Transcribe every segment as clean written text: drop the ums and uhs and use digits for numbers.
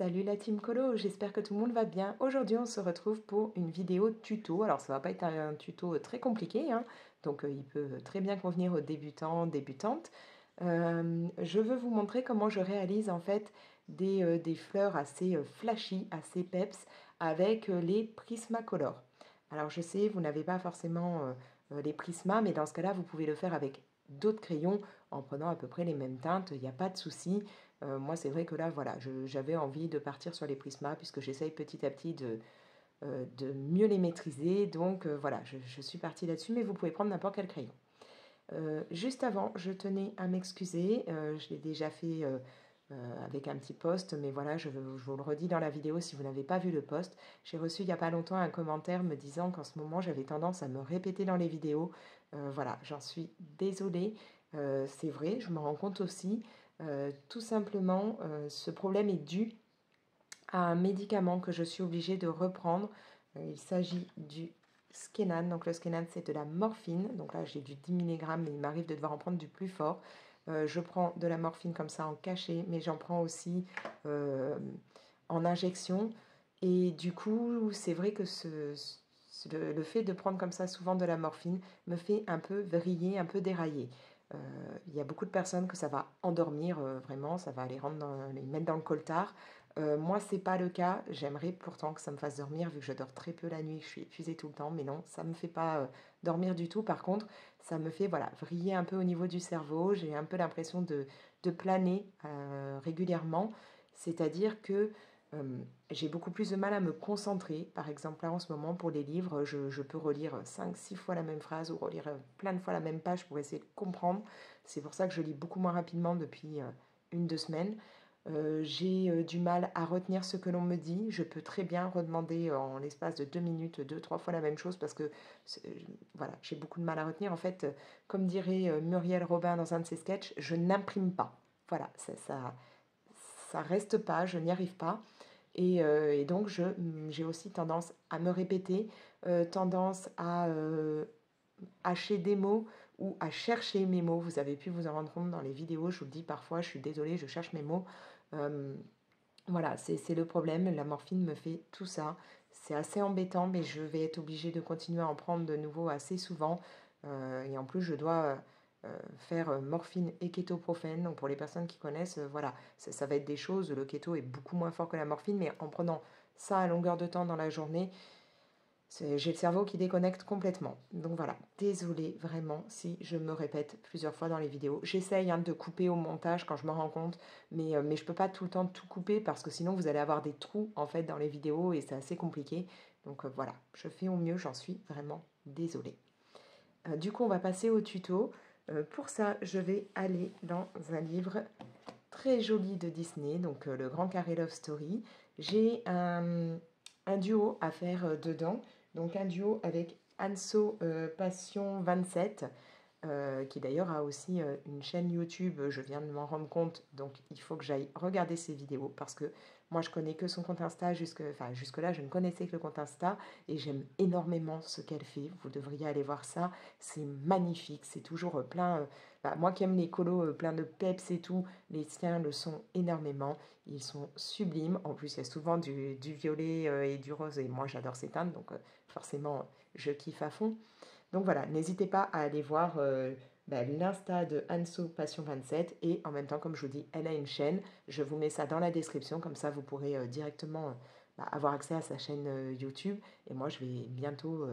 Salut la team Colo, j'espère que tout le monde va bien. Aujourd'hui on se retrouve pour une vidéo tuto. Alors ça va pas être un tuto très compliqué, hein, donc il peut très bien convenir aux débutants, débutantes. Je veux vous montrer comment je réalise en fait des fleurs assez flashy, assez peps avec les Prismacolor. Alors je sais, vous n'avez pas forcément les Prisma, mais dans ce cas-là vous pouvez le faire avec d'autres crayons en prenant à peu près les mêmes teintes, il n'y a pas de souci. Moi, c'est vrai que là, voilà, j'avais envie de partir sur les Prisma puisque j'essaye petit à petit de mieux les maîtriser. Donc voilà, je suis partie là-dessus, mais vous pouvez prendre n'importe quel crayon. Juste avant, je tenais à m'excuser. Je l'ai déjà fait avec un petit post, mais voilà, je vous le redis dans la vidéo si vous n'avez pas vu le post. J'ai reçu il n'y a pas longtemps un commentaire me disant qu'en ce moment, j'avais tendance à me répéter dans les vidéos. Voilà, j'en suis désolée. C'est vrai, je me rends compte aussi. Tout simplement, ce problème est dû à un médicament que je suis obligée de reprendre. Il s'agit du Skenan. Donc le Skenan, c'est de la morphine. Donc là, j'ai du 10 mg, mais il m'arrive de devoir en prendre du plus fort. Je prends de la morphine comme ça en cachet, mais j'en prends aussi en injection. Et du coup, c'est vrai que le fait de prendre comme ça souvent de la morphine me fait un peu vriller, un peu dérailler. Il y a beaucoup de personnes que ça va endormir vraiment, ça va les mettre dans le coltard. Moi, c'est pas le cas. J'aimerais pourtant que ça me fasse dormir, vu que je dors très peu la nuit, je suis épuisée tout le temps, mais non, ça me fait pas dormir du tout. Par contre, ça me fait voilà, vriller un peu au niveau du cerveau. J'ai un peu l'impression de planer régulièrement, c'est-à-dire que j'ai beaucoup plus de mal à me concentrer. Par exemple, là en ce moment, pour les livres, je peux relire 5-6 fois la même phrase ou relire plein de fois la même page pour essayer de comprendre. C'est pour ça que je lis beaucoup moins rapidement depuis 1-2 semaines. J'ai du mal à retenir ce que l'on me dit. Je peux très bien redemander en l'espace de 2 minutes, 2-3 fois la même chose parce que voilà, j'ai beaucoup de mal à retenir. En fait, comme dirait Muriel Robin dans un de ses sketchs, je n'imprime pas. Voilà, ça reste pas, je n'y arrive pas. Et donc, j'ai aussi tendance à me répéter, tendance à hacher des mots ou à chercher mes mots. Vous avez pu vous en rendre compte dans les vidéos, je vous le dis parfois, je suis désolée, je cherche mes mots. Voilà, c'est le problème, la morphine me fait tout ça. C'est assez embêtant, mais je vais être obligée de continuer à en prendre de nouveau assez souvent. Et en plus, je dois faire morphine et kétoprophène. Donc pour les personnes qui connaissent, voilà, ça va être des choses. Le kéto est beaucoup moins fort que la morphine, mais en prenant ça à longueur de temps dans la journée, j'ai le cerveau qui déconnecte complètement. Donc voilà, désolée vraiment si je me répète plusieurs fois dans les vidéos. J'essaye de couper au montage quand je me rends compte, mais je ne peux pas tout le temps tout couper parce que sinon vous allez avoir des trous en fait dans les vidéos et c'est assez compliqué. Donc voilà, je fais au mieux, j'en suis vraiment désolée. Du coup, on va passer au tuto. Pour ça, je vais aller dans un livre très joli de Disney, donc Le Grand Carré Love Story. J'ai un duo à faire dedans. Donc un duo avec Anso Passion 27, qui d'ailleurs a aussi une chaîne YouTube, je viens de m'en rendre compte, donc il faut que j'aille regarder ses vidéos, parce que moi je connais que son compte Insta, jusque-là je ne connaissais que le compte Insta, et j'aime énormément ce qu'elle fait, vous devriez aller voir ça, c'est magnifique, c'est toujours plein, moi qui aime les colos plein de peps et tout, les siens le sont énormément, ils sont sublimes, en plus il y a souvent du violet et du rose, et moi j'adore ces teintes, donc forcément je kiffe à fond. Donc voilà, n'hésitez pas à aller voir l'Insta de Anso Passion 27 et en même temps, comme je vous dis, elle a une chaîne. Je vous mets ça dans la description, comme ça vous pourrez directement avoir accès à sa chaîne YouTube. Et moi, je vais bientôt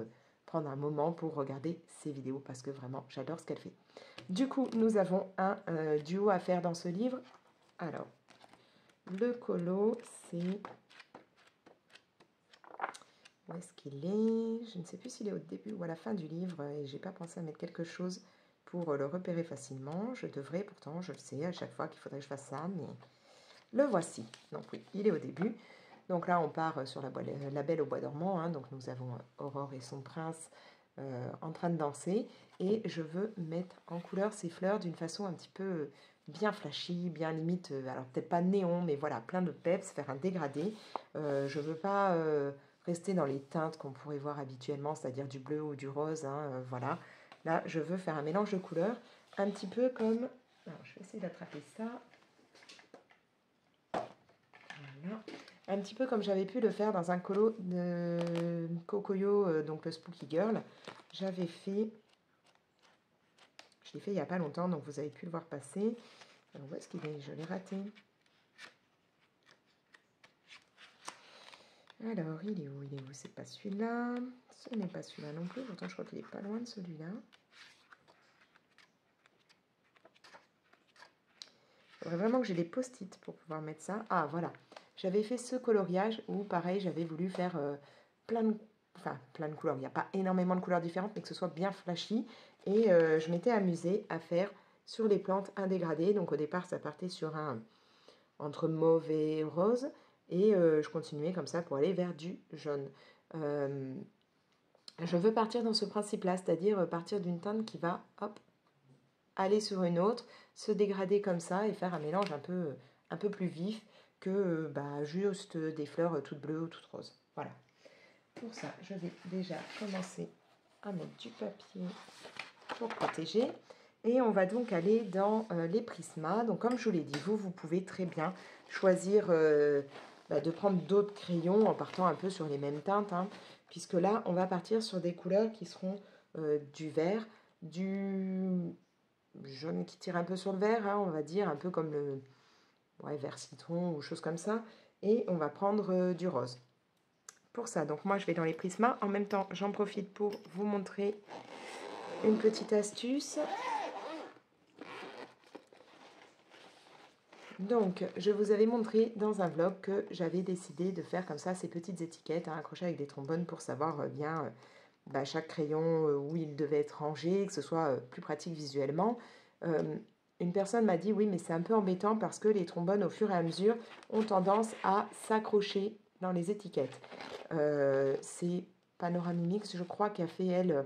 prendre un moment pour regarder ses vidéos parce que vraiment, j'adore ce qu'elle fait. Du coup, nous avons un duo à faire dans ce livre. Alors, le colo, c'est... Où est-ce qu'il est? Je ne sais plus s'il est au début ou à la fin du livre et j'ai pas pensé à mettre quelque chose pour le repérer facilement. Je devrais, pourtant, je le sais à chaque fois qu'il faudrait que je fasse ça, mais le voici. Donc oui, il est au début. Donc là, on part sur la Belle au bois dormant. Donc nous avons Aurore et son prince en train de danser. Et je veux mettre en couleur ces fleurs d'une façon un petit peu bien flashy, bien limite, alors peut-être pas néon, mais voilà, plein de peps, faire un dégradé. Je veux pas rester dans les teintes qu'on pourrait voir habituellement, c'est-à-dire du bleu ou du rose, voilà. Là, je veux faire un mélange de couleurs, un petit peu comme... Alors, je vais essayer d'attraper ça. Voilà. Un petit peu comme j'avais pu le faire dans un colo de Cocoyo, donc le Spooky Girl. J'avais fait, je l'ai fait il n'y a pas longtemps, donc vous avez pu le voir passer. Alors, où est-ce qu'il est? Je l'ai raté. Alors, il est où? Il est où? C'est pas celui-là. Ce n'est pas celui-là non plus. Pourtant, je crois qu'il est pas loin de celui-là. Il faudrait vraiment que j'ai des post-it pour pouvoir mettre ça. Ah, voilà. J'avais fait ce coloriage où, pareil, j'avais voulu faire plein de couleurs. Il n'y a pas énormément de couleurs différentes, mais que ce soit bien flashy. Et je m'étais amusée à faire sur les plantes un dégradé. Donc, au départ, ça partait sur un entre mauve et rose. Et je continuais comme ça pour aller vers du jaune. Je veux partir dans ce principe-là, c'est-à-dire partir d'une teinte qui va, hop, aller sur une autre, se dégrader comme ça et faire un mélange un peu plus vif que juste des fleurs toutes bleues ou toutes roses. Voilà. Pour ça, je vais déjà commencer à mettre du papier pour protéger. Et on va donc aller dans les prismas. Donc comme je vous l'ai dit, vous pouvez très bien choisir de prendre d'autres crayons en partant un peu sur les mêmes teintes. Hein, puisque là, on va partir sur des couleurs qui seront du vert, du jaune qui tire un peu sur le vert, hein, on va dire, un peu comme le vert citron ou chose comme ça. Et on va prendre du rose. Pour ça, donc moi je vais dans les prismas. En même temps, j'en profite pour vous montrer une petite astuce. Donc, je vous avais montré dans un vlog que j'avais décidé de faire comme ça ces petites étiquettes accrochées avec des trombones pour savoir bien chaque crayon où il devait être rangé, que ce soit plus pratique visuellement. Une personne m'a dit oui, mais c'est un peu embêtant parce que les trombones, au fur et à mesure, ont tendance à s'accrocher dans les étiquettes. C'est Panoramimix, je crois, qui a fait, elle,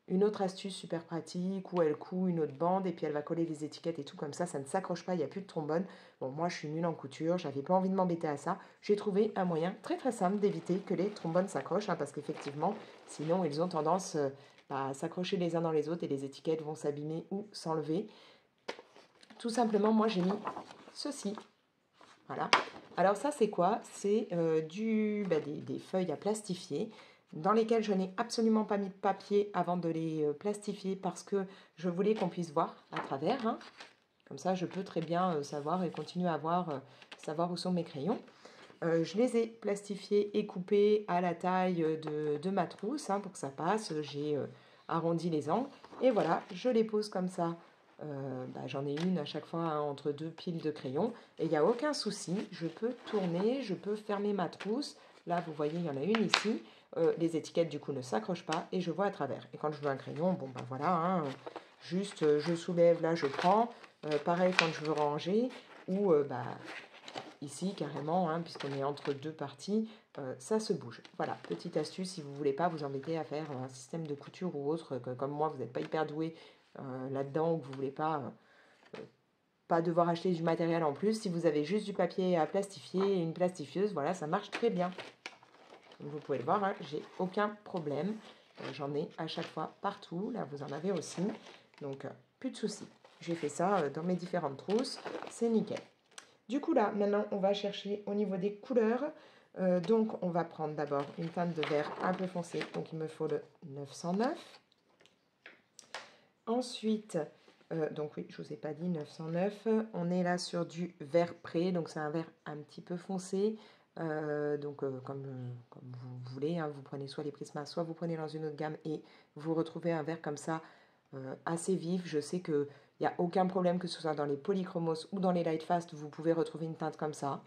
une autre astuce super pratique où elle coud une autre bande et puis elle va coller les étiquettes et tout comme ça ne s'accroche pas, il n'y a plus de trombone. Bon, moi je suis nulle en couture, j'avais pas envie de m'embêter à ça. J'ai trouvé un moyen très très simple d'éviter que les trombones s'accrochent, hein, parce qu'effectivement, sinon ils ont tendance à s'accrocher les uns dans les autres et les étiquettes vont s'abîmer ou s'enlever. Tout simplement, moi j'ai mis ceci. Voilà. Alors ça c'est quoi? C'est des feuilles à plastifier dans lesquelles je n'ai absolument pas mis de papier avant de les plastifier parce que je voulais qu'on puisse voir à travers. Hein. Comme ça je peux très bien savoir et continuer à savoir où sont mes crayons. Je les ai plastifiés et coupés à la taille de ma trousse hein, pour que ça passe. J'ai arrondi les angles et voilà, je les pose comme ça. J'en ai une à chaque fois hein, entre deux piles de crayons et il n'y a aucun souci, je peux tourner, je peux fermer ma trousse. Là vous voyez il y en a une ici, les étiquettes du coup ne s'accrochent pas et je vois à travers. Et quand je veux un crayon, bon ben voilà, hein, juste je soulève, là je prends, pareil quand je veux ranger ou ici carrément, hein, puisqu'on est entre deux parties, ça se bouge. Voilà, petite astuce si vous ne voulez pas vous embêter à faire un système de couture ou autre, que comme moi vous n'êtes pas hyper doué là-dedans ou que vous ne voulez pas devoir acheter du matériel en plus. Si vous avez juste du papier à plastifier et une plastifieuse, voilà, ça marche très bien. Comme vous pouvez le voir, hein, j'ai aucun problème. J'en ai à chaque fois partout. Là, vous en avez aussi. Donc, plus de soucis. J'ai fait ça dans mes différentes trousses. C'est nickel. Du coup, là, maintenant, on va chercher au niveau des couleurs. Donc, on va prendre d'abord une teinte de vert un peu foncé. Donc, il me faut le 909. Ensuite, donc oui, je ne vous ai pas dit 909. On est là sur du vert pré, donc c'est un vert un petit peu foncé. Comme vous voulez, hein, vous prenez soit les prismas, soit vous prenez dans une autre gamme et vous retrouvez un vert comme ça assez vif. Je sais qu'il n'y a aucun problème que ce soit dans les polychromos ou dans les Lightfast, vous pouvez retrouver une teinte comme ça.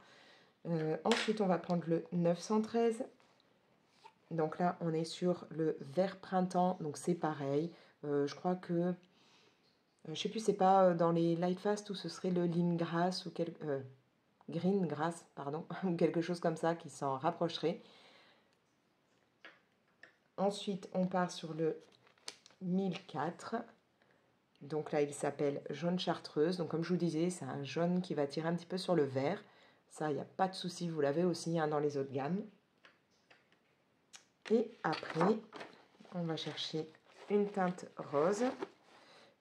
Ensuite, on va prendre le 913. Donc là, on est sur le vert printemps, donc c'est pareil. Je crois que, je ne sais plus, c'est pas dans les Lightfast ou ce serait le Lean Grass ou Green Grass, pardon, ou quelque chose comme ça qui s'en rapprocherait. Ensuite, on part sur le 1004. Donc là, il s'appelle jaune chartreuse. Donc comme je vous disais, c'est un jaune qui va tirer un petit peu sur le vert. Ça, il n'y a pas de souci, vous l'avez aussi hein, dans les autres gammes. Et après, on va chercher une teinte rose.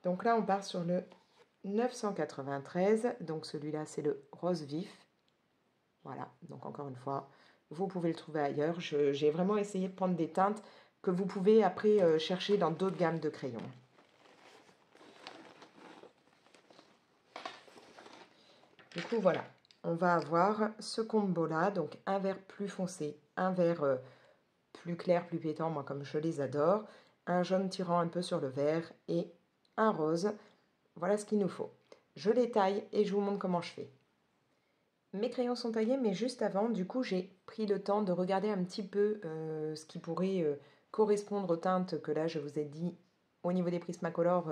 Donc là, on part sur le 993. Donc celui-là, c'est le rose vif. Voilà, donc encore une fois, vous pouvez le trouver ailleurs. J'ai vraiment essayé de prendre des teintes que vous pouvez après chercher dans d'autres gammes de crayons. Du coup, voilà, on va avoir ce combo-là, donc un vert plus foncé, un vert plus clair, plus pétant, moi comme je les adore, un jaune tirant un peu sur le vert et un rose. Voilà ce qu'il nous faut. Je les taille et je vous montre comment je fais. Mes crayons sont taillés, mais juste avant, du coup, j'ai pris le temps de regarder un petit peu ce qui pourrait correspondre aux teintes que là, je vous ai dit au niveau des Prismacolor,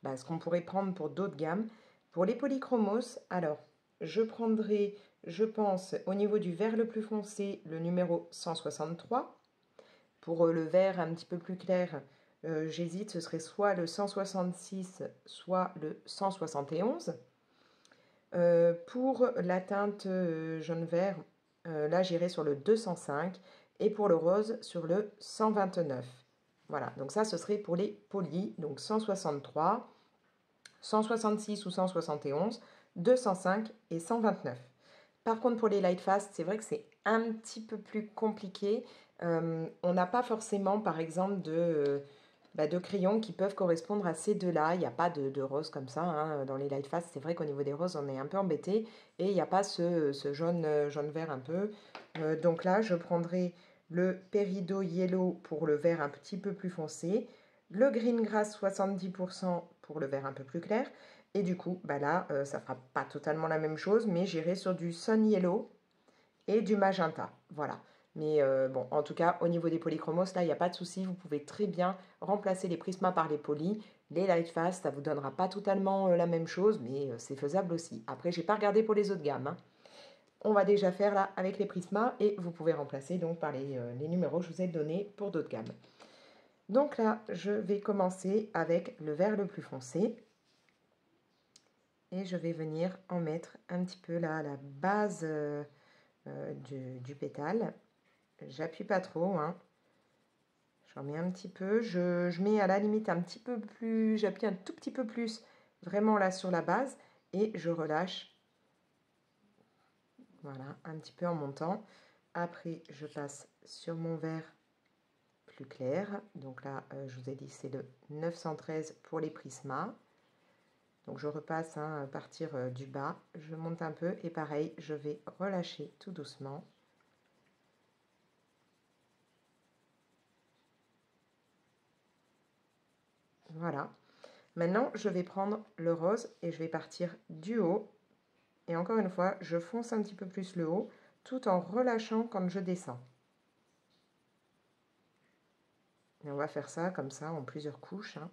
ce qu'on pourrait prendre pour d'autres gammes. Pour les polychromos, alors, je prendrai, je pense, au niveau du vert le plus foncé, le numéro 163. Pour le vert un petit peu plus clair, j'hésite, ce serait soit le 166, soit le 171. Pour la teinte jaune-vert, là j'irai sur le 205 et pour le rose sur le 129. Voilà, donc ça ce serait pour les polis, donc 163, 166 ou 171, 205 et 129. Par contre, pour les light fast, c'est vrai que c'est un petit peu plus compliqué. On n'a pas forcément, par exemple, de crayons qui peuvent correspondre à ces deux-là. Il n'y a pas de rose comme ça hein. Dans les light fast, c'est vrai qu'au niveau des roses, on est un peu embêté. Et il n'y a pas ce jaune, jaune-vert un peu. Donc là, je prendrai le Peridot Yellow pour le vert un petit peu plus foncé. Le Green Grass 70% pour le vert un peu plus clair. Et du coup, là, ça ne fera pas totalement la même chose, mais j'irai sur du Sun Yellow et du magenta. Voilà. Mais bon, en tout cas, au niveau des polychromos, là, il n'y a pas de souci. Vous pouvez très bien remplacer les prismas par les polis. Les light fast, ça ne vous donnera pas totalement la même chose, mais c'est faisable aussi. Après, je n'ai pas regardé pour les autres gammes. Hein. On va déjà faire là avec les prismas et vous pouvez remplacer donc par les numéros que je vous ai donnés pour d'autres gammes. Donc là, je vais commencer avec le vert le plus foncé. Et je vais venir en mettre un petit peu là à la base du pétale. J'appuie pas trop, hein. J'en mets un petit peu. Je mets à la limite un petit peu plus, j'appuie un tout petit peu plus vraiment là sur la base et je relâche. Voilà, un petit peu en montant. Après, je passe sur mon vert plus clair. Donc là, je vous ai dit, c'est le 913 pour les prismas. Donc je repasse à partir du bas, je monte un peu et pareil, je vais relâcher tout doucement. Voilà. Maintenant, je vais prendre le rose et je vais partir du haut. Et encore une fois, je fonce un petit peu plus le haut tout en relâchant quand je descends. Et on va faire ça comme ça en plusieurs couches. Hein.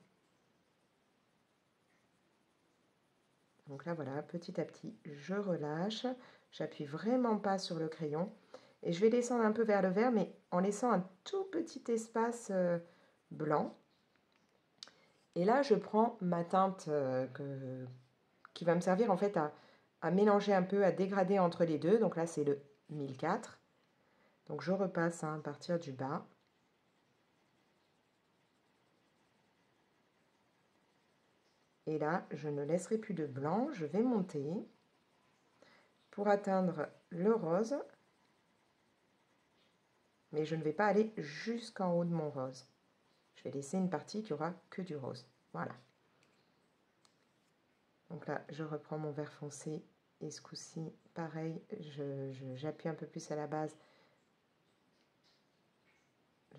Donc là, voilà, petit à petit, je relâche. J'appuie vraiment pas sur le crayon. Et je vais descendre un peu vers le vert, mais en laissant un tout petit espace blanc. Et là, je prends ma teinte qui va me servir en fait à mélanger un peu, à dégrader entre les deux. Donc là, c'est le 1004. Donc je repasse à partir du bas. Et là, je ne laisserai plus de blanc. Je vais monter pour atteindre le rose. Mais je ne vais pas aller jusqu'en haut de mon rose. Je vais laisser une partie qui aura que du rose. Voilà. Donc là, je reprends mon vert foncé. Et ce coup-ci, pareil, j'appuie un peu plus à la base.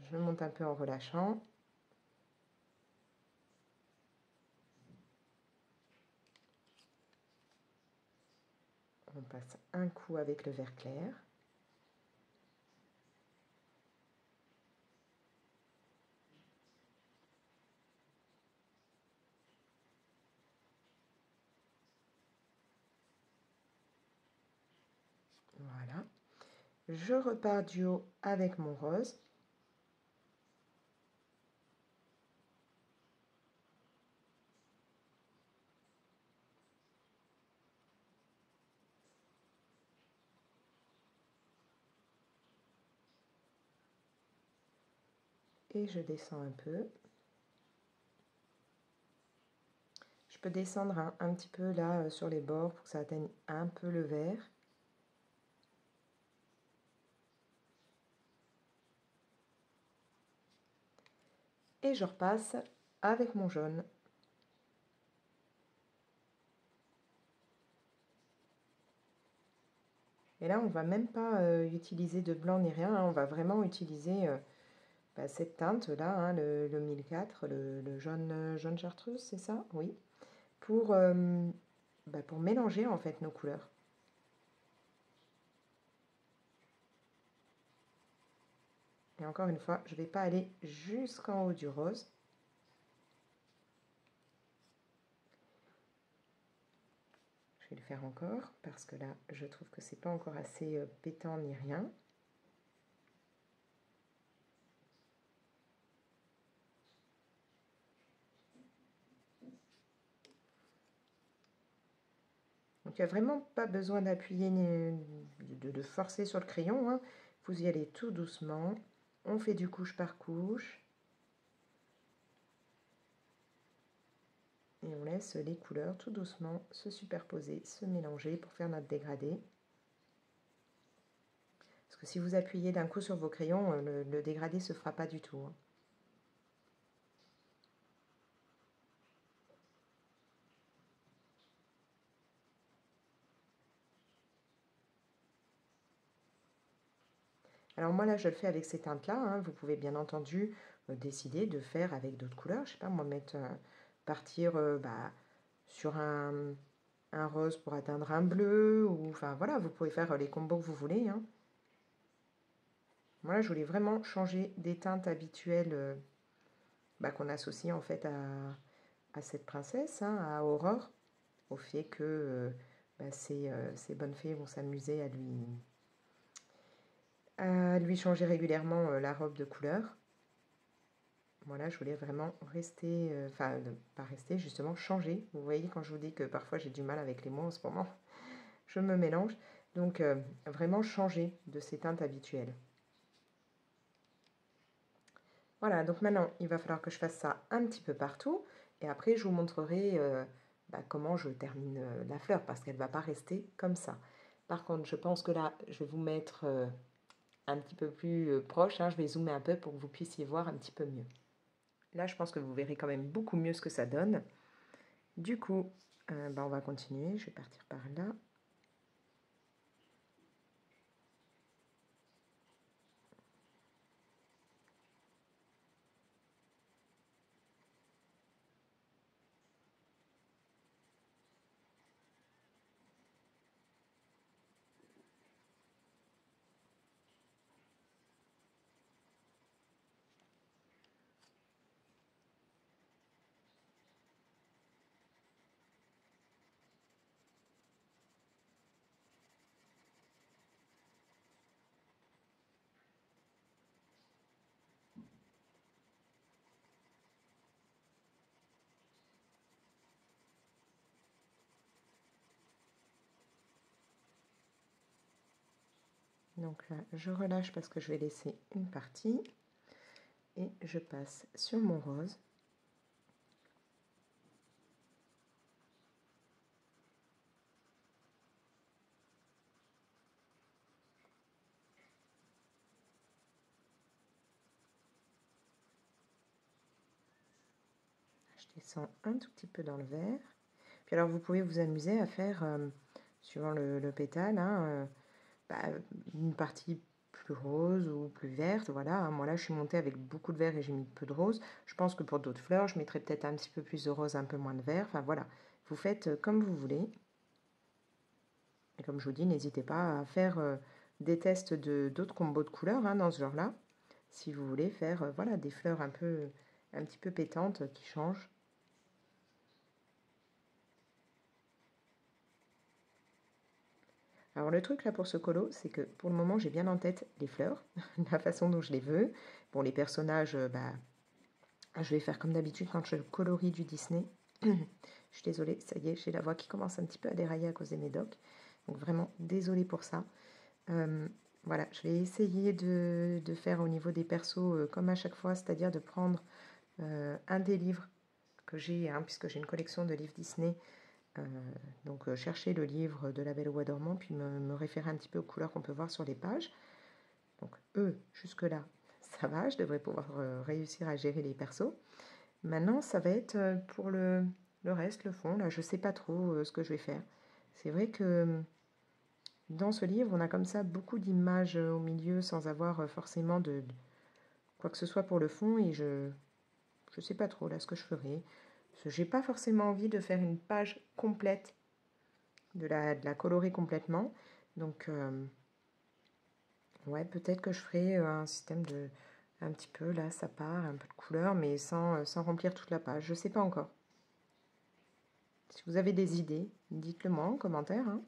Je monte un peu en relâchant. On passe un coup avec le vert clair. Voilà. Je repars du haut avec mon rose. Et je descends un peu. Je peux descendre un petit peu là sur les bords pour que ça atteigne un peu le vert. et je repasse avec mon jaune. Et là, on va même pas utiliser de blanc ni rien, hein, on va vraiment utiliser cette teinte-là, hein, le 1004, le jaune chartreuse, c'est ça? Oui. Pour mélanger en fait nos couleurs. Et encore une fois, je ne vais pas aller jusqu'en haut du rose. Je vais le faire encore parce que là, je trouve que c'est pas encore assez pétant ni rien. Donc il n'y a vraiment pas besoin d'appuyer ni de forcer sur le crayon, hein. Vous y allez tout doucement. On fait du couche par couche. Et on laisse les couleurs tout doucement se superposer, se mélanger pour faire notre dégradé. Parce que si vous appuyez d'un coup sur vos crayons, le dégradé ne se fera pas du tout, hein. Alors moi là je le fais avec ces teintes là, hein. Vous pouvez bien entendu décider de faire avec d'autres couleurs, je sais pas moi partir sur un rose pour atteindre un bleu, ou enfin voilà, vous pouvez faire les combos que vous voulez, hein. Moi là je voulais vraiment changer des teintes habituelles qu'on associe en fait à cette princesse, hein, à Aurore, au fait que ces bonnes fées vont s'amuser à lui changer régulièrement la robe de couleur. Voilà, je voulais vraiment rester, pas rester, justement changer. Vous voyez, quand je vous dis que parfois j'ai du mal avec les mots en ce moment, je me mélange. Donc, vraiment changer de ces teintes habituelles. Voilà, donc maintenant, il va falloir que je fasse ça un petit peu partout. Et après, je vous montrerai comment je termine la fleur, parce qu'elle ne va pas rester comme ça. Par contre, je pense que là, je vais vous mettre un petit peu plus proche, hein. Je vais zoomer un peu pour que vous puissiez voir un petit peu mieux. Là, je pense que vous verrez quand même beaucoup mieux ce que ça donne. Du coup, on va continuer. Je vais partir par là. Donc là, je relâche parce que je vais laisser une partie. Et je passe sur mon rose. Je descends un tout petit peu dans le vert. Puis alors, vous pouvez vous amuser à faire, suivant le pétale, hein, une partie plus rose ou plus verte. Voilà, hein. Moi là, je suis montée avec beaucoup de vert et j'ai mis peu de rose. Je pense que pour d'autres fleurs, je mettrai peut-être un petit peu plus de rose, un peu moins de vert. Enfin voilà, vous faites comme vous voulez. Et comme je vous dis, n'hésitez pas à faire des tests d'autres combos de couleurs, hein, dans ce genre-là. Si vous voulez faire voilà, des fleurs un petit peu pétantes qui changent. Alors le truc là pour ce colo, c'est que pour le moment j'ai bien en tête les fleurs, la façon dont je les veux. Bon, les personnages, je vais faire comme d'habitude quand je colorie du Disney. Je suis désolée, ça y est, j'ai la voix qui commence un petit peu à dérailler à cause des médocs. Donc vraiment désolée pour ça. Voilà, je vais essayer de faire au niveau des persos comme à chaque fois, c'est-à-dire de prendre un des livres que j'ai, hein, puisque j'ai une collection de livres Disney. Donc chercher le livre de La Belle au Bois dormant, puis me référer un petit peu aux couleurs qu'on peut voir sur les pages. Donc eux, jusque-là, ça va, je devrais pouvoir réussir à gérer les persos. Maintenant, ça va être pour le reste, le fond, là, je sais pas trop ce que je vais faire. C'est vrai que dans ce livre, on a comme ça beaucoup d'images au milieu sans avoir forcément de quoi que ce soit pour le fond et je sais pas trop là ce que je ferai. J'ai pas forcément envie de faire une page complète, de la colorer complètement. Donc, ouais, peut-être que je ferai un système de un petit peu, là, ça part, un peu de couleur, mais sans remplir toute la page. Je sais pas encore. Si vous avez des idées, dites-le moi en commentaire, hein.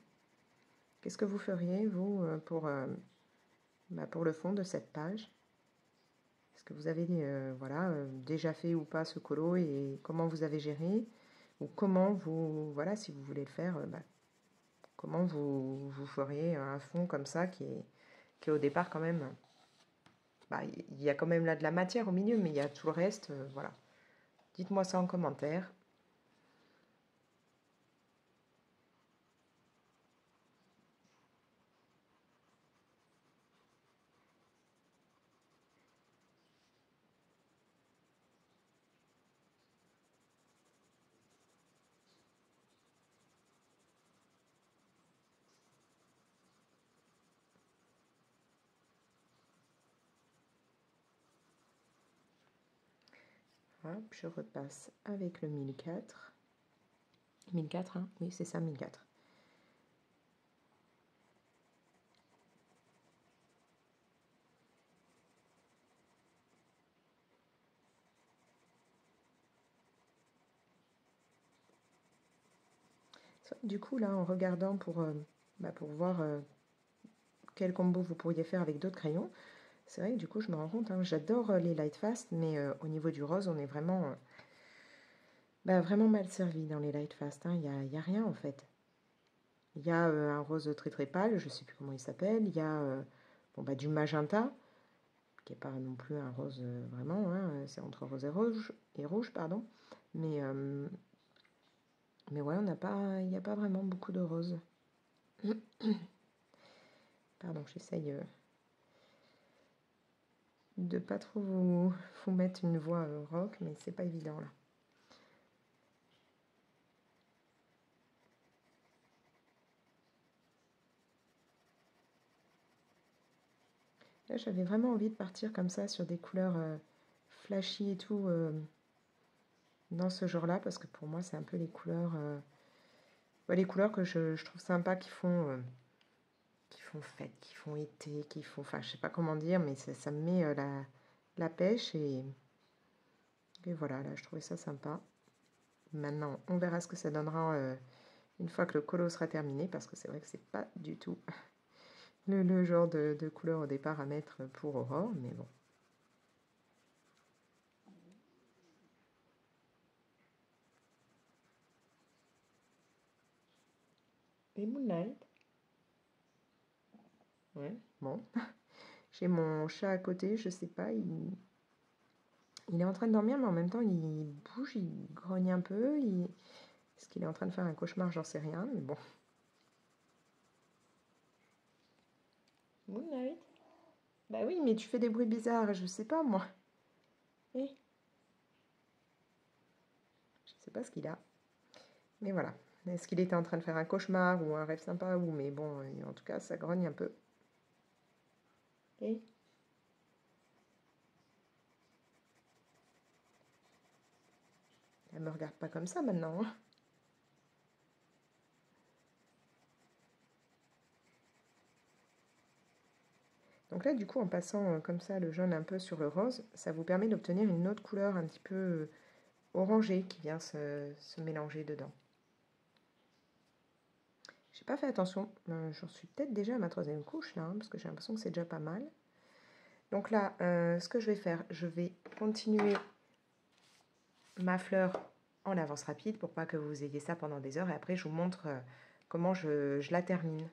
Qu'est-ce que vous feriez, vous, pour le fond de cette page? Est-ce que vous avez voilà, déjà fait ou pas ce colo et comment vous avez géré? Ou comment vous, voilà, si vous voulez le faire, comment vous feriez un fond comme ça qui est au départ quand même... il y a quand même là de la matière au milieu, mais il y a tout le reste, voilà. Dites-moi ça en commentaire. Hop, je repasse avec le 1004. 1004, hein? Oui, c'est ça, 1004. Du coup, là, en regardant pour voir quel combo vous pourriez faire avec d'autres crayons, c'est vrai que du coup, je me rends compte, hein, j'adore les Light Fast, mais au niveau du rose, on est vraiment, vraiment mal servi dans les Light Fast. Hein. Y a rien, en fait. Il y a un rose très très pâle, je ne sais plus comment il s'appelle. Il y a du magenta, qui n'est pas non plus un rose vraiment, hein, c'est entre rose et rouge, pardon. Mais ouais, il n'y a pas vraiment beaucoup de roses. Pardon, j'essaye de pas trop vous mettre une voix rock, mais c'est pas évident là. Là, j'avais vraiment envie de partir comme ça sur des couleurs flashy et tout dans ce genre-là, parce que pour moi, c'est un peu les couleurs que je trouve sympas qui font fête, qui font été, qui font... Enfin, je sais pas comment dire, mais ça me met la pêche et voilà, là, je trouvais ça sympa. Maintenant, on verra ce que ça donnera une fois que le colo sera terminé, parce que c'est vrai que c'est pas du tout le genre de couleur au départ à mettre pour Aurore, mais bon. Et Moonlight. Ouais, bon. J'ai mon chat à côté, je sais pas, il est en train de dormir, mais en même temps, il bouge, il grogne un peu. Est-ce qu'il est en train de faire un cauchemar? J'en sais rien, mais bon. Moonlight. Bah oui, mais tu fais des bruits bizarres, je sais pas, moi. Eh, je sais pas ce qu'il a. Mais voilà. Est-ce qu'il était en train de faire un cauchemar ou un rêve sympa ou... Mais bon, en tout cas, ça grogne un peu. Eh, elle me regarde pas comme ça maintenant, hein. Donc là, du coup, en passant comme ça le jaune un peu sur le rose, ça vous permet d'obtenir une autre couleur un petit peu orangée qui vient se mélanger dedans. J'ai pas fait attention, j'en suis peut-être déjà à ma troisième couche là, hein, parce que j'ai l'impression que c'est déjà pas mal. Donc là, ce que je vais faire, je vais continuer ma fleur en avance rapide pour pas que vous ayez ça pendant des heures et après je vous montre comment je la termine.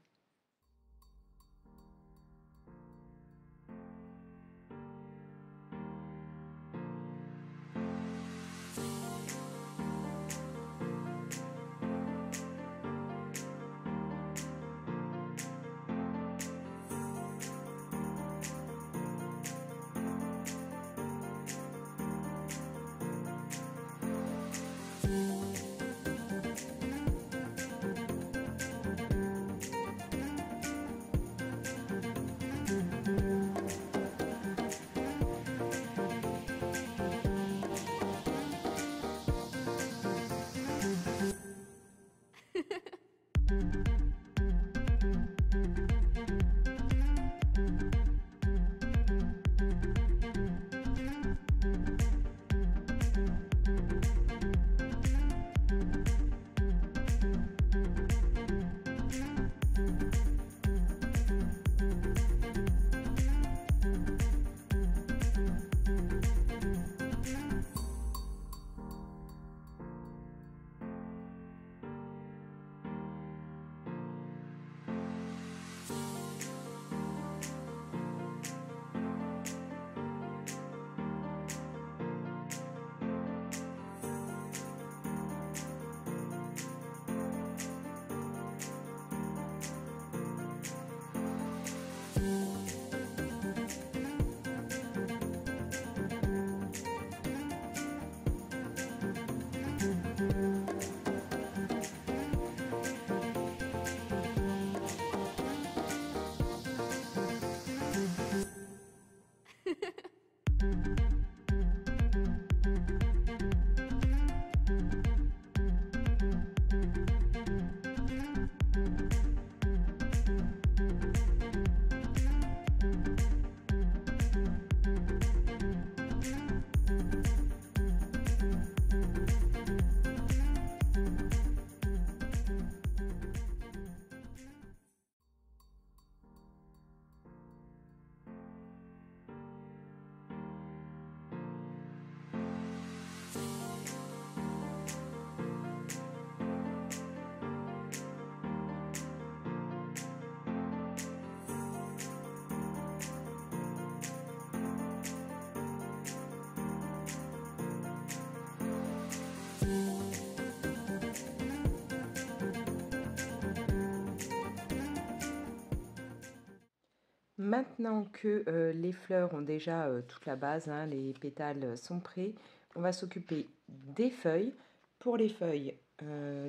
Maintenant que les fleurs ont déjà toute la base, hein, les pétales sont prêts, on va s'occuper des feuilles. Pour les feuilles,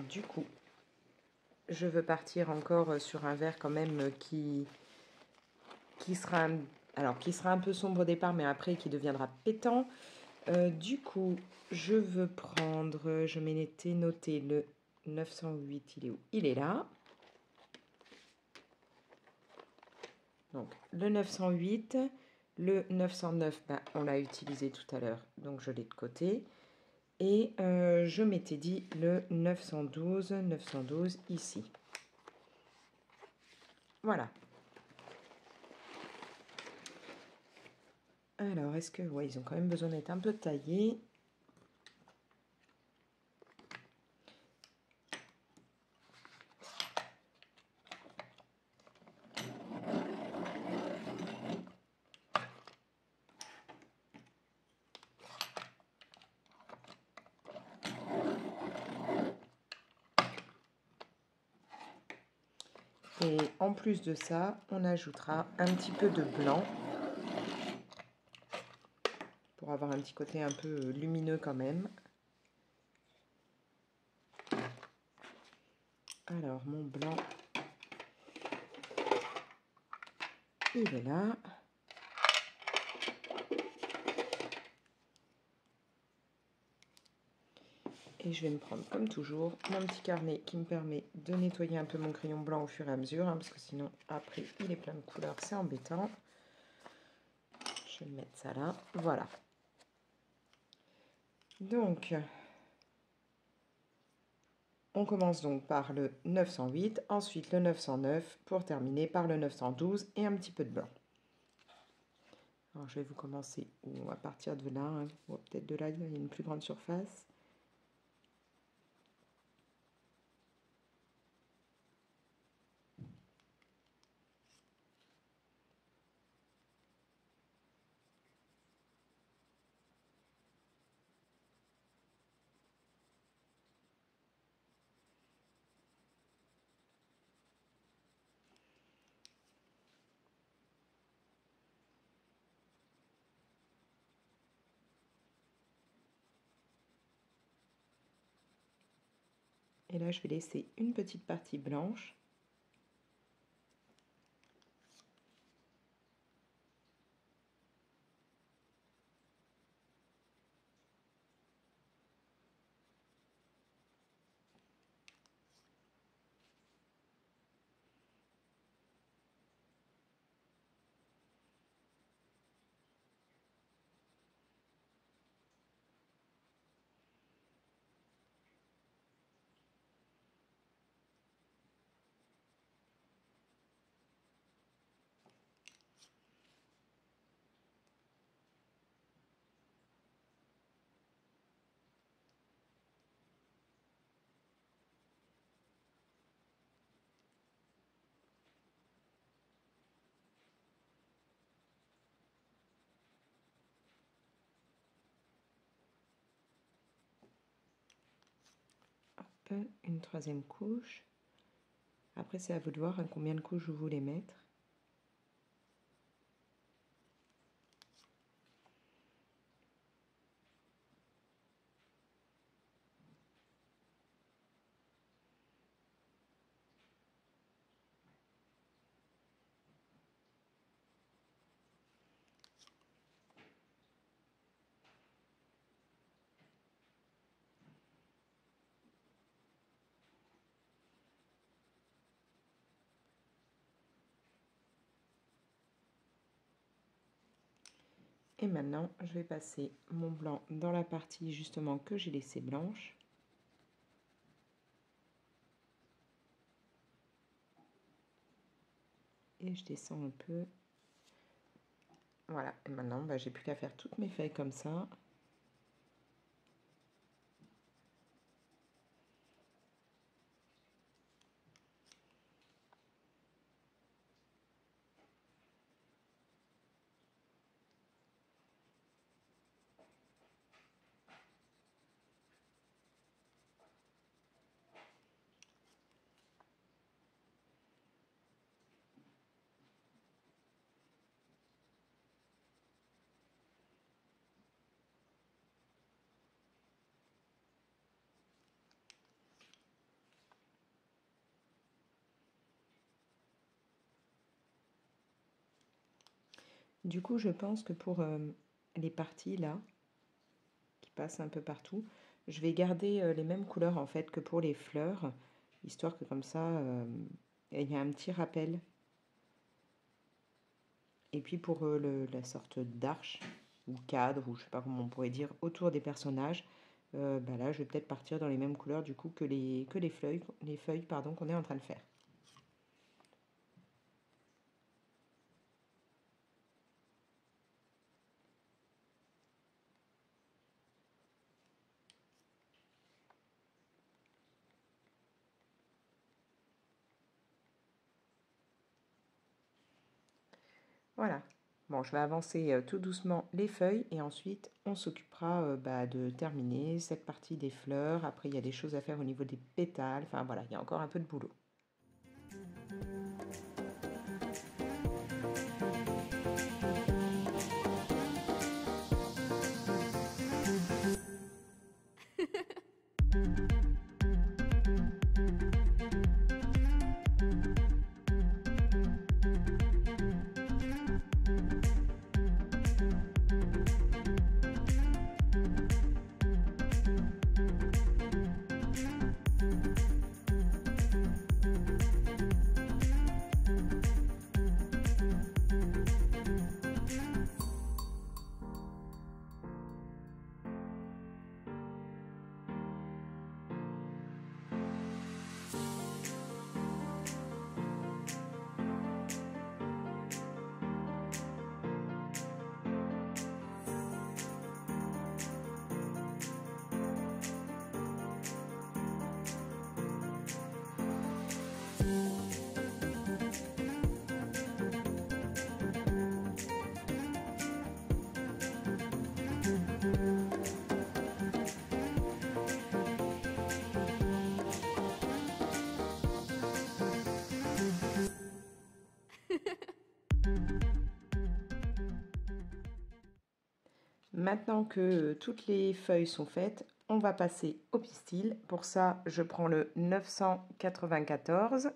du coup, je veux partir encore sur un vert quand même qui sera, qui sera un peu sombre au départ, mais après qui deviendra pétant. Du coup, je veux prendre, je m'étais noté le 908, il est où? Il est là. Donc, le 908, le 909, ben, on l'a utilisé tout à l'heure, donc je l'ai de côté. Et je m'étais dit le 912 ici. Voilà. Alors, est-ce que... Ouais, ils ont quand même besoin d'être un peu taillés. Et en plus de ça, on ajoutera un petit peu de blanc pour avoir un petit côté un peu lumineux quand même. Alors, mon blanc, il est là. Et je vais me prendre, comme toujours, mon petit carnet qui me permet de nettoyer un peu mon crayon blanc au fur et à mesure, hein, parce que sinon, après, il est plein de couleurs, c'est embêtant. Je vais mettre ça là. Voilà. Donc, on commence donc par le 908, ensuite le 909, pour terminer par le 912 et un petit peu de blanc. Alors, je vais vous commencer à partir de là, hein, ou peut-être de là, il y a une plus grande surface. Et là, je vais laisser une petite partie blanche. Une troisième couche. Après, c'est à vous de voir hein, combien de couches vous voulez mettre. Et maintenant, je vais passer mon blanc dans la partie justement que j'ai laissée blanche. Et je descends un peu. Voilà, et maintenant, j'ai plus qu'à faire toutes mes feuilles comme ça. Du coup, je pense que pour les parties là, qui passent un peu partout, je vais garder les mêmes couleurs en fait que pour les fleurs, histoire que comme ça, il y a un petit rappel. Et puis pour la sorte d'arche ou cadre, ou je sais pas comment on pourrait dire, autour des personnages, bah là je vais peut-être partir dans les mêmes couleurs du coup que les feuilles pardon, qu'on est en train de faire. Voilà. Bon, je vais avancer tout doucement les feuilles et ensuite on s'occupera bah, de terminer cette partie des fleurs. Après, il y a des choses à faire au niveau des pétales. Enfin voilà, il y a encore un peu de boulot. Maintenant que toutes les feuilles sont faites, on va passer au pistil. Pour ça, je prends le 994,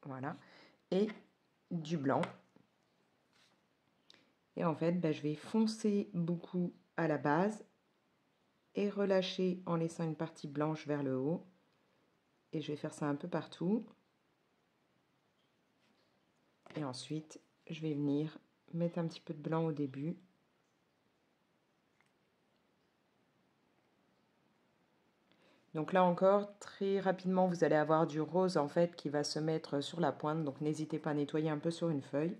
voilà, et du blanc. Et en fait, bah, je vais foncer beaucoup à la base et relâcher en laissant une partie blanche vers le haut. Et je vais faire ça un peu partout. Et ensuite, je vais venir mettre un petit peu de blanc au début. Donc là encore, très rapidement, vous allez avoir du rose en fait qui va se mettre sur la pointe. Donc n'hésitez pas à nettoyer un peu sur une feuille.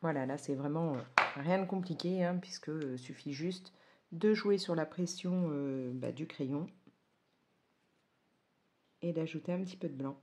Voilà, là c'est vraiment rien de compliqué, hein, puisque suffit juste de jouer sur la pression bah, du crayon et d'ajouter un petit peu de blanc.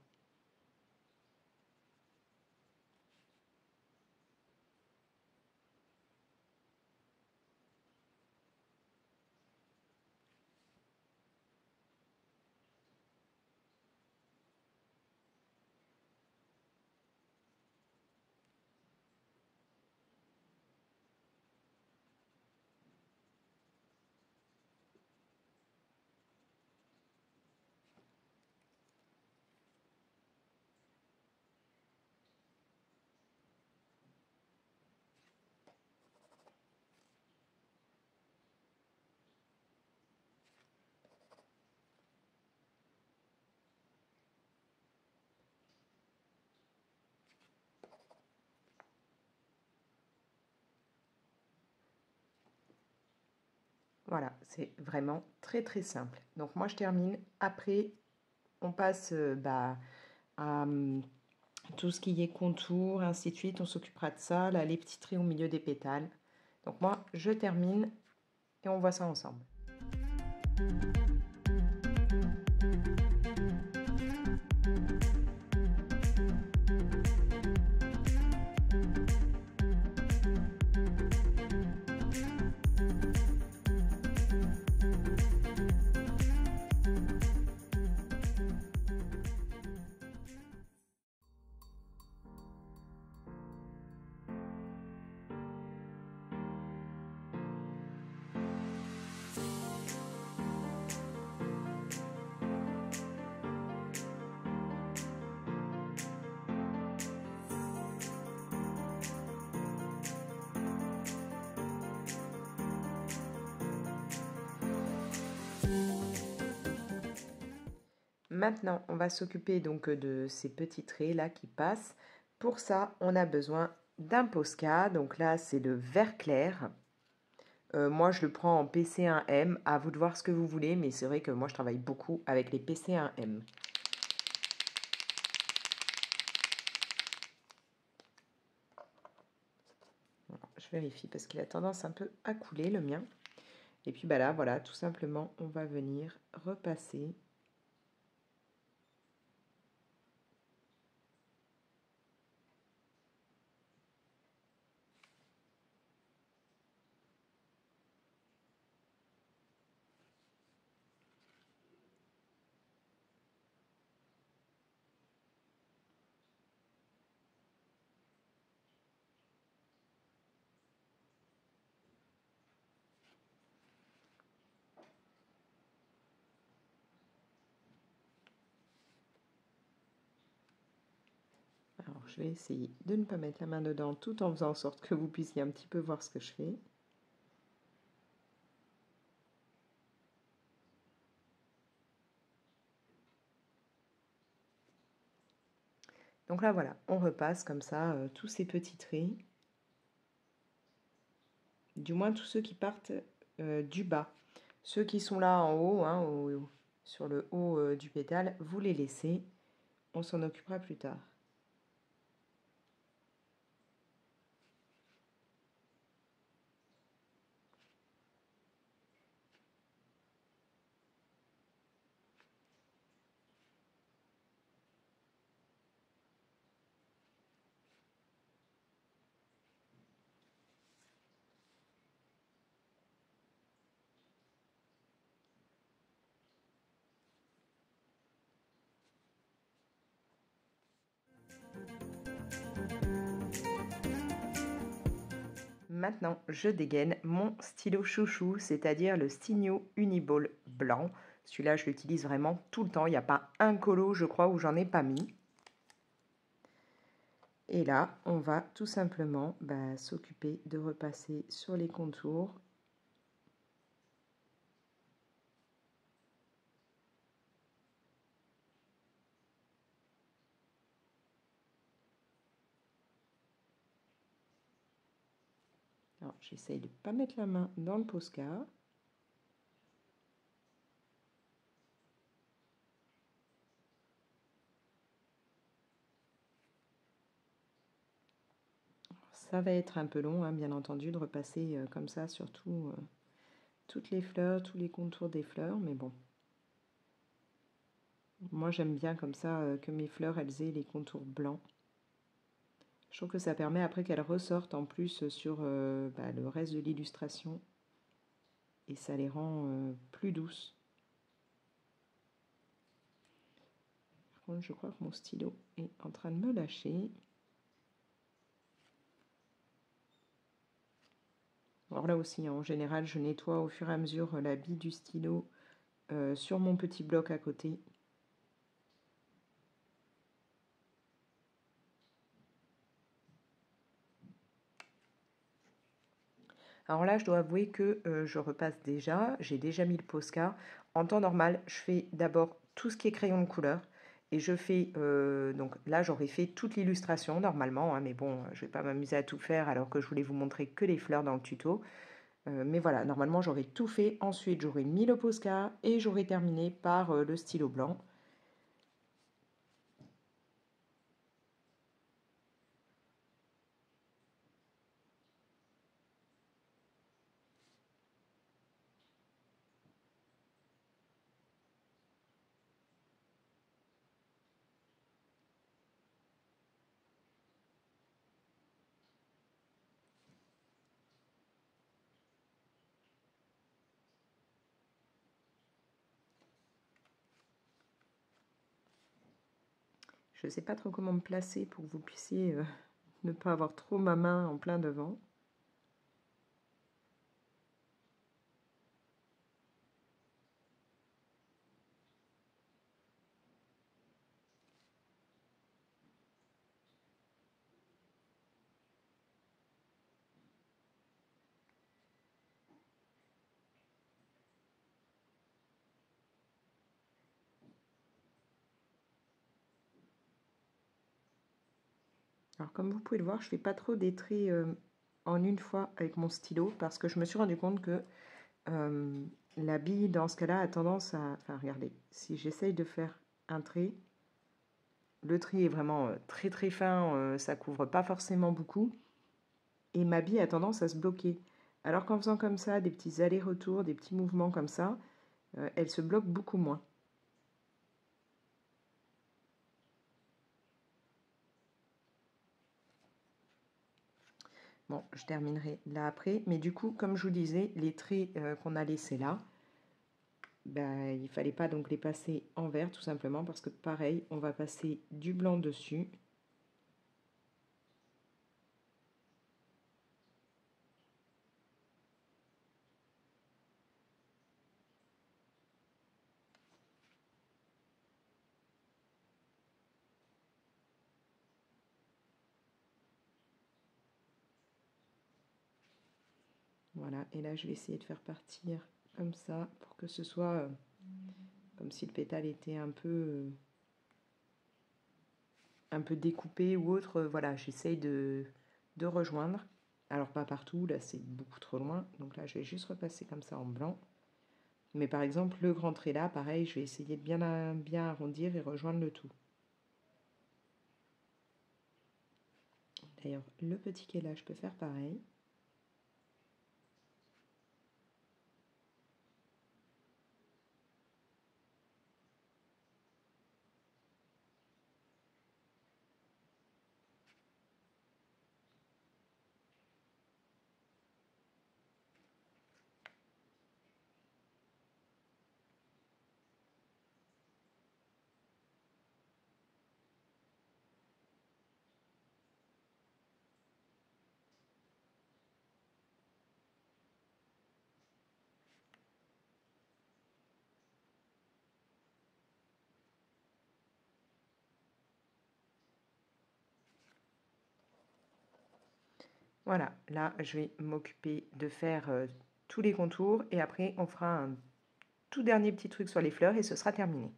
Voilà, c'est vraiment très très simple. Donc moi je termine. Après, on passe à tout ce qui est contour, ainsi de suite. On s'occupera de ça. Là, les petits traits au milieu des pétales. Donc moi, je termine et on voit ça ensemble. Maintenant, on va s'occuper donc de ces petits traits là qui passent. Pour ça, on a besoin d'un Posca. Donc là, c'est le vert clair. Moi, je le prends en PC1M. À vous de voir ce que vous voulez, mais c'est vrai que moi, je travaille beaucoup avec les PC1M. Je vérifie parce qu'il a tendance un peu à couler, le mien. Et puis bah là, voilà, tout simplement, on va venir repasser. Alors, je vais essayer de ne pas mettre la main dedans tout en faisant en sorte que vous puissiez un petit peu voir ce que je fais. Donc là, voilà, on repasse comme ça tous ces petits traits. Du moins, tous ceux qui partent du bas. Ceux qui sont là en haut, hein, sur le haut du pétale, vous les laissez. On s'en occupera plus tard. Maintenant, je dégaine mon stylo chouchou, c'est-à-dire le Stigno Uniball blanc. Celui-là, je l'utilise vraiment tout le temps. Il n'y a pas un colo, je crois, où j'en ai pas mis. Et là, on va tout simplement s'occuper de repasser sur les contours. Alors, j'essaye de ne pas mettre la main dans le Posca. Ça va être un peu long, hein, bien entendu, de repasser comme ça sur toutes les fleurs, tous les contours des fleurs, mais bon. Moi, j'aime bien comme ça que mes fleurs, elles aient les contours blancs. Je trouve que ça permet après qu'elles ressortent en plus sur le reste de l'illustration. Et ça les rend plus douces. Par contre, je crois que mon stylo est en train de me lâcher. Alors là aussi, en général, je nettoie au fur et à mesure la bille du stylo sur mon petit bloc à côté. Alors là, je dois avouer que je repasse déjà. J'ai déjà mis le Posca. En temps normal, je fais d'abord tout ce qui est crayon de couleur. Et je fais, donc là, j'aurais fait toute l'illustration normalement, hein, mais bon, je ne vais pas m'amuser à tout faire alors que je voulais vous montrer que les fleurs dans le tuto. Mais voilà, normalement j'aurai tout fait. Ensuite, j'aurai mis le Posca et j'aurai terminé par le stylo blanc. Je ne sais pas trop comment me placer pour que vous puissiez ne pas avoir trop ma main en plein devant. Alors comme vous pouvez le voir, je ne fais pas trop des traits en une fois avec mon stylo parce que je me suis rendu compte que la bille dans ce cas-là a tendance à... Enfin regardez, si j'essaye de faire un trait, le trait est vraiment très très fin, ça couvre pas forcément beaucoup et ma bille a tendance à se bloquer. Alors qu'en faisant comme ça, des petits allers-retours, des petits mouvements comme ça, elle se bloque beaucoup moins. Bon, je terminerai là après, mais du coup, comme je vous disais, les traits qu'on a laissés là, ben, il ne fallait pas donc les passer en vert tout simplement parce que pareil, on va passer du blanc dessus. Voilà, et là je vais essayer de faire partir comme ça pour que ce soit comme si le pétale était un peu découpé ou autre. Voilà, j'essaye de rejoindre. Alors pas partout, là c'est beaucoup trop loin, donc là je vais juste repasser comme ça en blanc. Mais par exemple, le grand trait là, pareil, je vais essayer de bien arrondir et rejoindre le tout. D'ailleurs, le petit qui est là, je peux faire pareil. Voilà, là je vais m'occuper de faire tous les contours et après on fera un tout dernier petit truc sur les fleurs et ce sera terminé.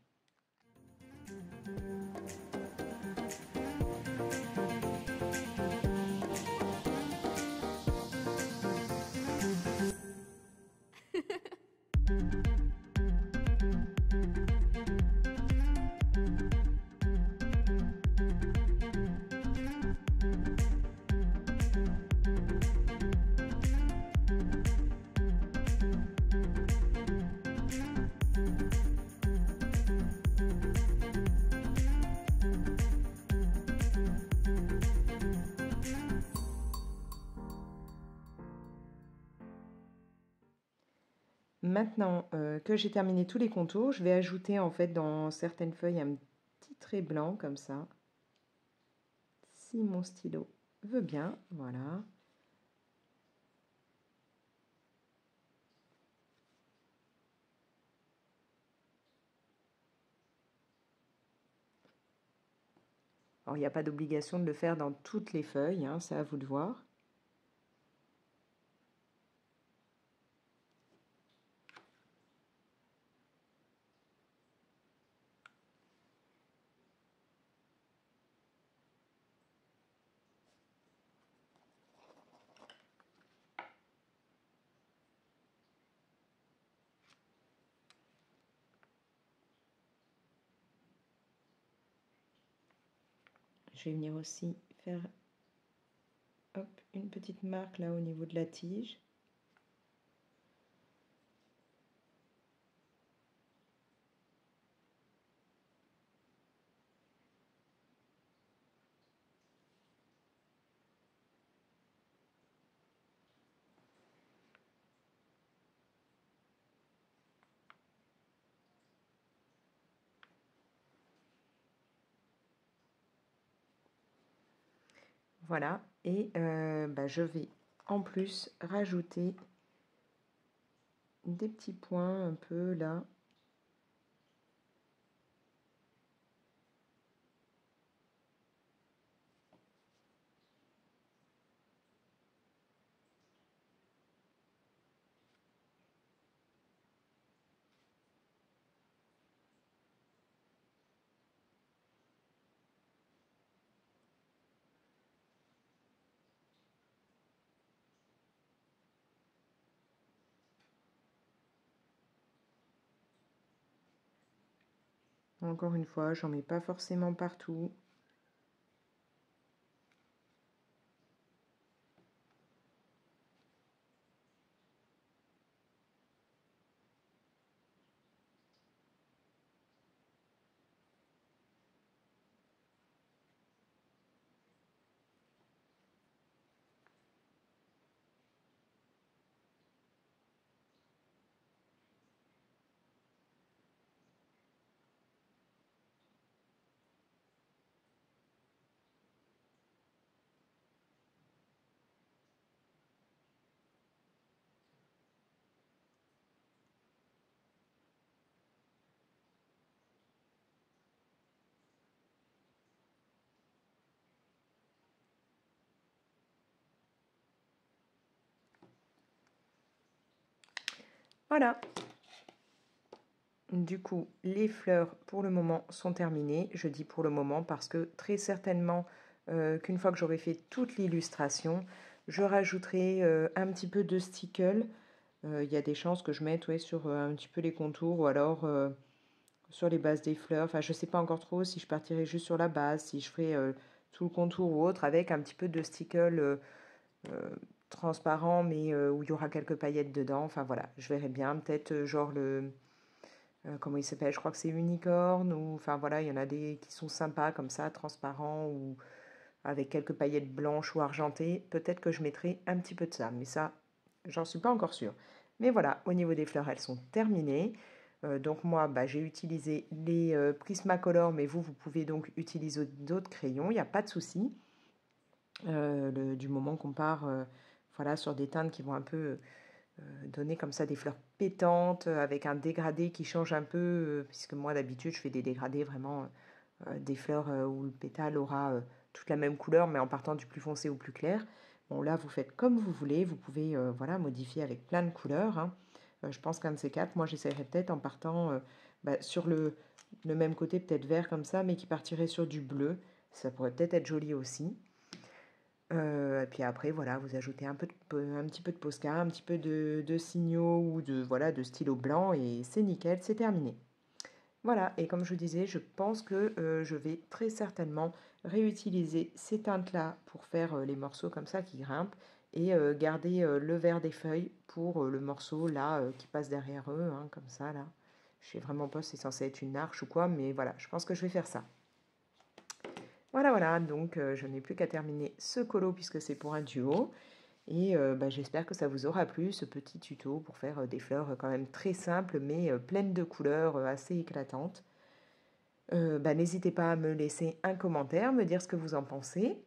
Maintenant que j'ai terminé tous les contours, je vais ajouter en fait dans certaines feuilles un petit trait blanc comme ça. Si mon stylo veut bien, voilà. Alors il n'y a pas d'obligation de le faire dans toutes les feuilles, hein, c'est à vous de voir. je vais venir aussi faire hop, une petite marque là au niveau de la tige. Voilà, et je vais en plus rajouter des petits points un peu là. Encore une fois, j'en mets pas forcément partout. Voilà. Du coup, les fleurs pour le moment sont terminées. Je dis pour le moment parce que très certainement qu'une fois que j'aurai fait toute l'illustration, je rajouterai un petit peu de stickle. Il y a des chances que je mette sur un petit peu les contours ou alors sur les bases des fleurs. Enfin, je ne sais pas encore trop si je partirai juste sur la base, si je ferai tout le contour ou autre avec un petit peu de stickle transparent mais où il y aura quelques paillettes dedans. Enfin voilà, je verrai bien. Peut-être genre le... comment il s'appelle? Je crois que c'est unicorne ou... Enfin voilà, il y en a des qui sont sympas comme ça, transparents ou avec quelques paillettes blanches ou argentées. Peut-être que je mettrai un petit peu de ça, mais ça, j'en suis pas encore sûre. Mais voilà, au niveau des fleurs, elles sont terminées. Donc moi, j'ai utilisé les Prismacolor, mais vous pouvez donc utiliser d'autres crayons, il n'y a pas de souci. Du moment qu'on part voilà, sur des teintes qui vont un peu donner comme ça des fleurs pétantes, avec un dégradé qui change un peu, puisque moi d'habitude je fais des dégradés vraiment des fleurs où le pétale aura toute la même couleur, mais en partant du plus foncé au plus clair. Bon là, vous faites comme vous voulez, vous pouvez voilà, modifier avec plein de couleurs, hein. Je pense qu'un de ces quatre, moi j'essaierai peut-être en partant sur le même côté, peut-être vert comme ça, mais qui partirait sur du bleu. Ça pourrait peut-être être joli aussi. Et puis après, voilà, vous ajoutez un petit peu de Posca, un petit peu de signaux ou voilà, de stylo blanc et c'est nickel, c'est terminé. Voilà, et comme je vous disais, je pense que je vais très certainement réutiliser ces teintes-là pour faire les morceaux comme ça qui grimpent et garder le vert des feuilles pour le morceau là qui passe derrière eux, hein, comme ça là. Je sais vraiment pas si c'est censé être une arche ou quoi, mais voilà, je pense que je vais faire ça. Voilà, voilà, donc je n'ai plus qu'à terminer ce colo puisque c'est pour un duo. Et j'espère que ça vous aura plu, ce petit tuto pour faire des fleurs quand même très simples mais pleines de couleurs assez éclatantes. N'hésitez pas à me laisser un commentaire, me dire ce que vous en pensez.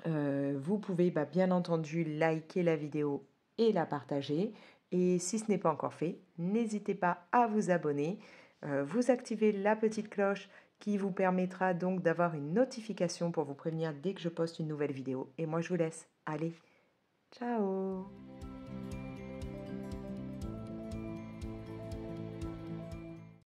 Vous pouvez bien entendu liker la vidéo et la partager. Et si ce n'est pas encore fait, n'hésitez pas à vous abonner. Vous activez la petite cloche qui vous permettra donc d'avoir une notification pour vous prévenir dès que je poste une nouvelle vidéo. Et moi je vous laisse. Allez, ciao!